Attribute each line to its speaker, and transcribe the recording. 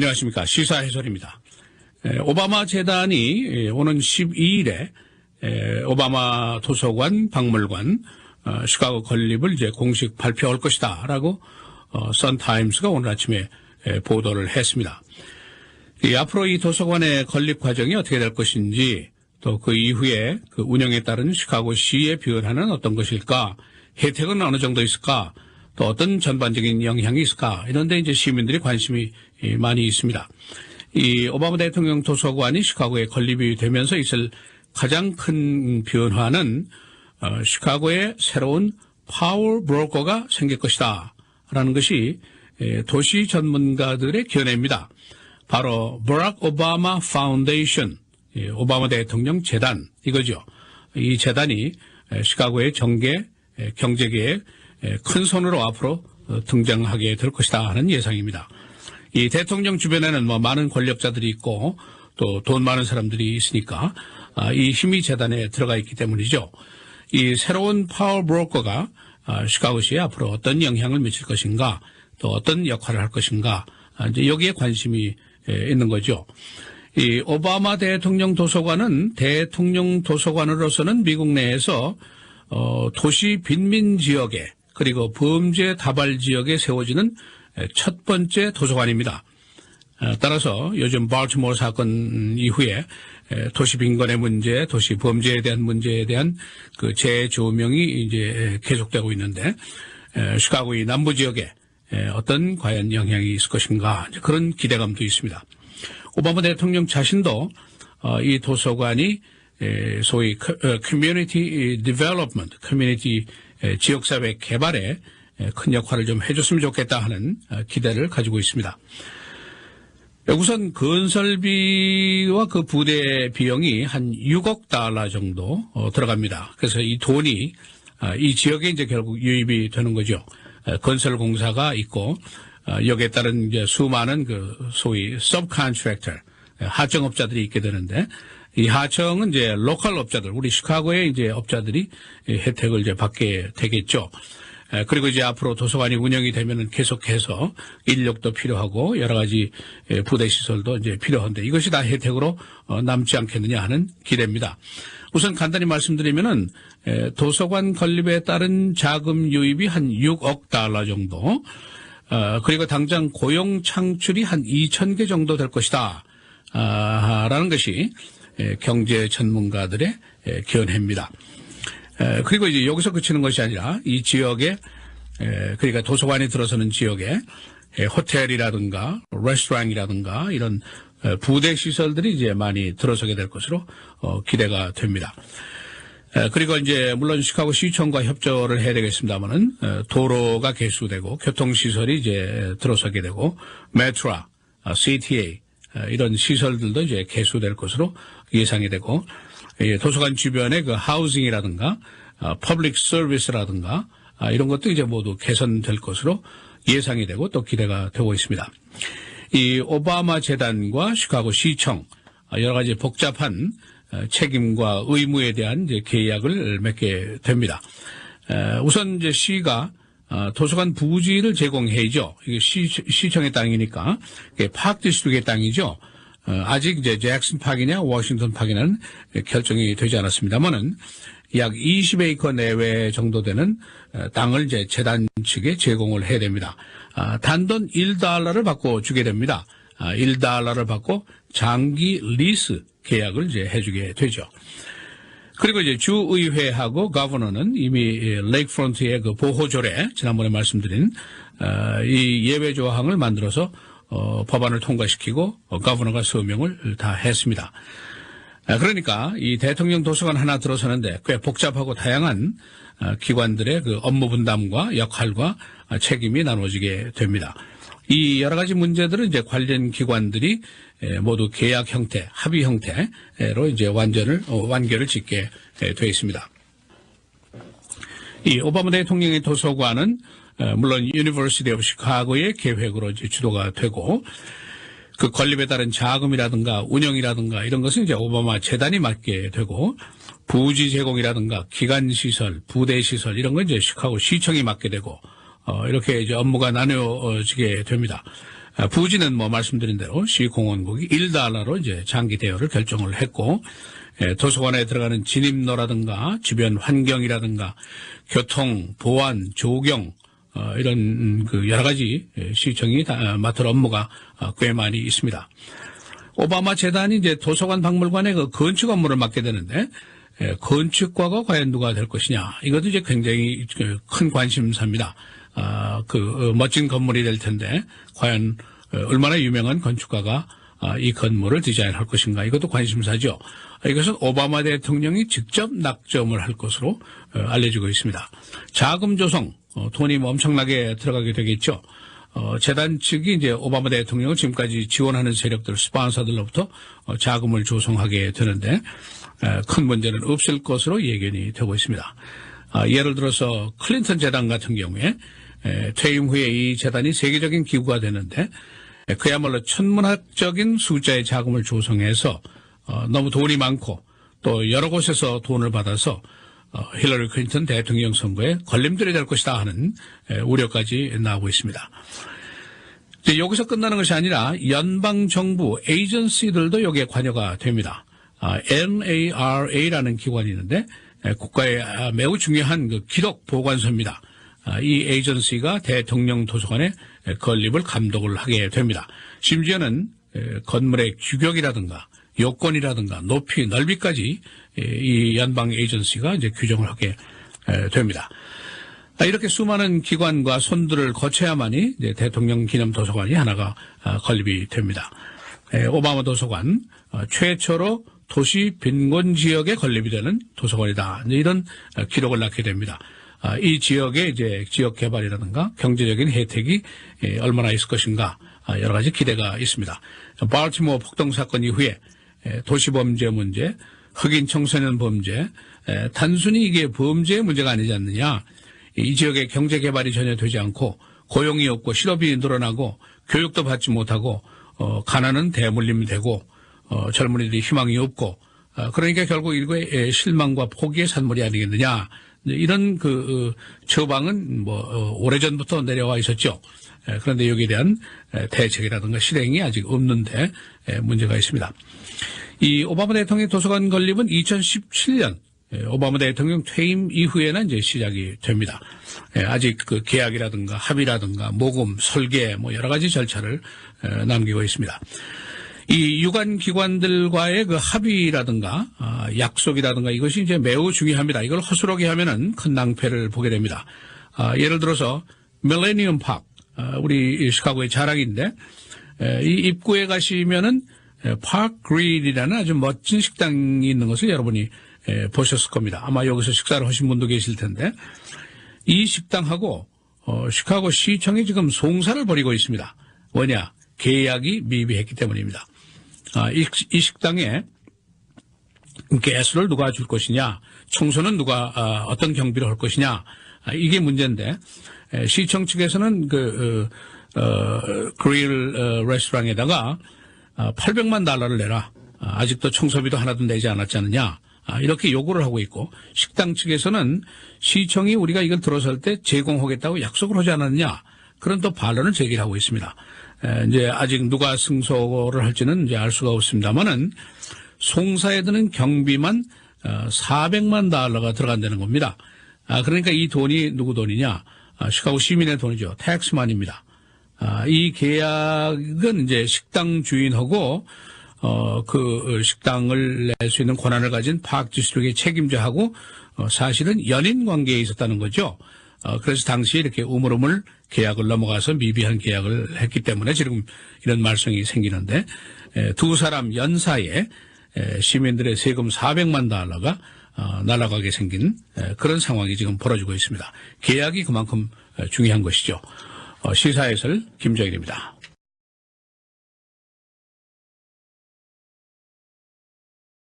Speaker 1: 안녕하십니까. 시사 해설입니다. 오바마 재단이 오는 12일에 오바마 도서관, 박물관, 시카고 건립을 이제 공식 발표할 것이다 라고 선타임스가 오늘 아침에 보도를 했습니다. 앞으로 이 도서관의 건립 과정이 어떻게 될 것인지, 또 그 이후에 그 운영에 따른 시카고시의 변화는 어떤 것일까, 혜택은 어느 정도 있을까, 또 어떤 전반적인 영향이 있을까, 이런 데 이제 시민들이 관심이 많이 있습니다. 이 오바마 대통령 도서관이 시카고에 건립이 되면서 있을 가장 큰 변화는 시카고에 새로운 파워 브로커가 생길 것이다 라는 것이 도시 전문가들의 견해입니다. 바로 버락 오바마 파운데이션, 오바마 대통령 재단, 이거죠. 이 재단이 시카고의 정계, 경제계에 큰 손으로 앞으로 등장하게 될 것이다 하는 예상입니다. 이 대통령 주변에는 많은 권력자들이 있고 또 돈 많은 사람들이 있으니까 이 힘이 재단에 들어가 있기 때문이죠. 이 새로운 파워 브로커가 시카고시에 앞으로 어떤 영향을 미칠 것인가, 또 어떤 역할을 할 것인가, 이제 여기에 관심이 있는 거죠. 이 오바마 대통령 도서관은 대통령 도서관으로서는 미국 내에서 도시 빈민 지역에, 그리고 범죄 다발 지역에 세워지는 첫 번째 도서관입니다. 따라서 요즘 발티모어 사건 이후에 도시 빈곤의 문제, 도시 범죄에 대한 문제에 대한 그 재조명이 이제 계속되고 있는데, 시카고의 남부 지역에 어떤 과연 영향이 있을 것인가, 그런 기대감도 있습니다. 오바마 대통령 자신도 이 도서관이 소위 커뮤니티 디벨롭먼트, 커뮤니티 지역사회 개발에 큰 역할을 좀 해줬으면 좋겠다 하는 기대를 가지고 있습니다. 우선 건설비와 그 부대 비용이 한 6억 달러 정도 들어갑니다. 그래서 이 돈이 이 지역에 이제 결국 유입이 되는 거죠. 건설공사가 있고 여기에 따른 이제 수많은 그 소위 subcontractor, 하청업자들이 있게 되는데, 이 하청은 이제 로컬 업자들, 우리 시카고의 이제 업자들이 혜택을 이제 받게 되겠죠. 그리고 이제 앞으로 도서관이 운영이 되면은 계속해서 인력도 필요하고 여러 가지 부대 시설도 이제 필요한데, 이것이 다 혜택으로 남지 않겠느냐 하는 기대입니다. 우선 간단히 말씀드리면은 도서관 건립에 따른 자금 유입이 한 6억 달러 정도, 그리고 당장 고용 창출이 한 2,000개 정도 될 것이다 라는 것이 경제 전문가들의 견해입니다. 그리고 이제 여기서 그치는 것이 아니라 이 지역에, 그러니까 도서관이 들어서는 지역에 호텔이라든가 레스토랑이라든가 이런 부대 시설들이 이제 많이 들어서게 될 것으로 기대가 됩니다. 그리고 이제 물론 시카고 시청과 협조를 해야 되겠습니다만은 도로가 개수되고 교통시설이 이제 들어서게 되고 메트라, CTA 이런 시설들도 이제 개수될 것으로 예상이 되고, 도서관 주변의 그 하우징이라든가 퍼블릭 서비스라든가 이런 것도 이제 모두 개선될 것으로 예상이 되고 또 기대가 되고 있습니다. 이 오바마 재단과 시카고 시청 여러 가지 복잡한 책임과 의무에 대한 이제 계약을 맺게 됩니다. 우선 이제 시가 도서관 부지를 제공해야죠. 이게 시청의 땅이니까 파크 디스트릭의 땅이죠. 아직 이제 잭슨 파크이냐 워싱턴 파크이냐는 결정이 되지 않았습니다만은 약 20에이커 내외 정도 되는 땅을 이제 재단 측에 제공을 해야 됩니다. 단돈 1달러를 받고 주게 됩니다. 1달러를 받고 장기 리스 계약을 이제 해주게 되죠. 그리고 이제 주의회하고 거버너는 이미 레이크프론트의 그 보호조례, 지난번에 말씀드린 이 예외 조항을 만들어서 법안을 통과시키고 거버너가 서명을 다 했습니다. 그러니까 이 대통령 도서관 하나 들어서는데 꽤 복잡하고 다양한 기관들의 그 업무 분담과 역할과 책임이 나눠지게 됩니다. 이 여러 가지 문제들은 이제 관련 기관들이 모두 계약 형태, 합의 형태로 이제 완결을 짓게 되어 있습니다. 이 오바마 대통령의 도서관은 물론 유니버시티 오브 시카고의 계획으로 이제 주도가 되고, 그 건립에 따른 자금이라든가 운영이라든가 이런 것은 이제 오바마 재단이 맡게 되고, 부지 제공이라든가 기관 시설, 부대 시설 이런 건 이제 시카고 시청이 맡게 되고, 이렇게 이제 업무가 나눠지게 됩니다. 부지는 뭐 말씀드린 대로 시공원국이 $1로 이제 장기 대여를 결정을 했고, 도서관에 들어가는 진입로라든가 주변 환경이라든가 교통, 보안, 조경, 이런 그 여러 가지 시청이 맡을 업무가 꽤 많이 있습니다. 오바마 재단이 이제 도서관 박물관의 그 건축 업무를 맡게 되는데, 건축과가 과연 누가 될 것이냐, 이것도 이제 굉장히 큰 관심사입니다. 멋진 건물이 될 텐데 과연 얼마나 유명한 건축가가 이 건물을 디자인할 것인가, 이것도 관심사죠. 이것은 오바마 대통령이 직접 낙점을 할 것으로 알려지고 있습니다. 자금 조성, 돈이 엄청나게 들어가게 되겠죠. 재단 측이 이제 오바마 대통령을 지금까지 지원하는 세력들, 스폰서들로부터 자금을 조성하게 되는데 큰 문제는 없을 것으로 예견이 되고 있습니다. 예를 들어서 클린턴 재단 같은 경우에 퇴임 후에 이 재단이 세계적인 기구가 되는데 그야말로 천문학적인 숫자의 자금을 조성해서 너무 돈이 많고 또 여러 곳에서 돈을 받아서 힐러리 클린턴 대통령 선거에 걸림돌이 될 것이다 하는 우려까지 나오고 있습니다. 이제 여기서 끝나는 것이 아니라 연방정부 에이전시들도 여기에 관여가 됩니다. NARA라는 기관이 있는데 국가의 매우 중요한 그 기록 보관소입니다. 이 에이전시가 대통령 도서관의 건립을 감독을 하게 됩니다. 심지어는 건물의 규격이라든가 요건이라든가 높이, 넓이까지 이 연방 에이전시가 이제 규정을 하게 됩니다. 이렇게 수많은 기관과 손들을 거쳐야만이 이제 대통령 기념 도서관이 하나가 건립이 됩니다. 오바마 도서관 최초로 도시 빈곤 지역에 건립이 되는 도서관이다, 이런 기록을 낳게 됩니다. 이 지역의 이제 지역 개발이라든가 경제적인 혜택이 얼마나 있을 것인가, 여러 가지 기대가 있습니다. 발티모어 폭동 사건 이후에 도시 범죄 문제, 흑인 청소년 범죄, 단순히 이게 범죄의 문제가 아니지 않느냐. 이 지역의 경제 개발이 전혀 되지 않고 고용이 없고 실업이 늘어나고 교육도 받지 못하고 가난은 대물림이 되고 젊은이들이 희망이 없고 그러니까 결국 일구의 실망과 포기의 산물이 아니겠느냐. 이런 처방은 오래전부터 내려와 있었죠. 그런데 여기에 대한 대책이라든가 실행이 아직 없는데 문제가 있습니다. 이 오바마 대통령 도서관 건립은 2017년 오바마 대통령 퇴임 이후에는 이제 시작이 됩니다. 아직 그 계약이라든가 합의라든가 모금, 설계 여러 가지 절차를 남기고 있습니다. 이 유관 기관들과의 그 합의라든가 약속이라든가 이것이 이제 매우 중요합니다. 이걸 허술하게 하면은 큰 낭패를 보게 됩니다. 예를 들어서 밀레니엄 파크, 우리 시카고의 자랑인데 이 입구에 가시면은 파크 그릴이라는 아주 멋진 식당이 있는 것을 여러분이 보셨을 겁니다. 아마 여기서 식사를 하신 분도 계실 텐데 이 식당하고 시카고 시청이 지금 송사를 벌이고 있습니다. 뭐냐? 계약이 미비했기 때문입니다. 이 식당에 가스를 누가 줄 것이냐, 청소는 누가 어떤 경비를 할 것이냐, 이게 문제인데 시청 측에서는 그릴 레스토랑에다가 $800만 내라, 아직도 청소비도 하나도 내지 않았지 않느냐, 이렇게 요구를 하고 있고 식당 측에서는 시청이 우리가 이걸 들어설 때 제공하겠다고 약속을 하지 않았느냐, 그런 또 반론을 제기하고 있습니다. 이제 아직 누가 승소를 할지는 이제 알 수가 없습니다만은 송사에 드는 경비만 $400만 들어간다는 겁니다. 그러니까 이 돈이 누구 돈이냐? 시카고 시민의 돈이죠. 텍스만입니다. 이 계약은 이제 식당 주인하고 그 식당을 낼 수 있는 권한을 가진 파크 디스트릭의 책임자하고 사실은 연인 관계에 있었다는 거죠. 그래서 당시에 이렇게 우물우물 계약을 넘어가서 미비한 계약을 했기 때문에 지금 이런 말썽이 생기는데 두 사람 연사에 시민들의 세금 $400만 날아가게 생긴 그런 상황이 지금 벌어지고 있습니다. 계약이 그만큼 중요한 것이죠. 시사해설 김정일입니다.